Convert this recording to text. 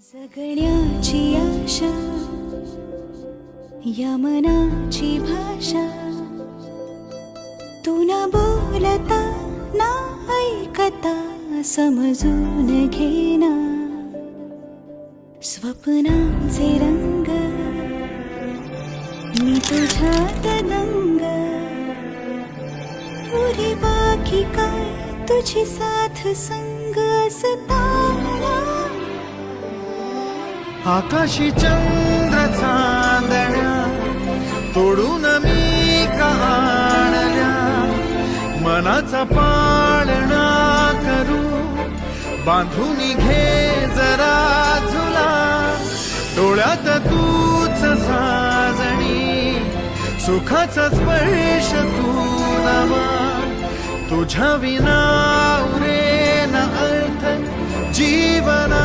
जगण्याची आशा या मनाची भाषा तू न बोलता ना ऐकता समजून घेना स्वप्नांचे रंग मी तुझ्यात दंग पुरी बाकी काय तुझी साथ संग असताना आकाशी चंद्र चांदण्या तोडून मी कहाणल्या मनाचा पाळणा करू बांधून घे जरा झुला डोळ्यात तूच साजणी सुखाचा स्पर्श तू नवा तुझ्या विना उरेना अर्थ जीवना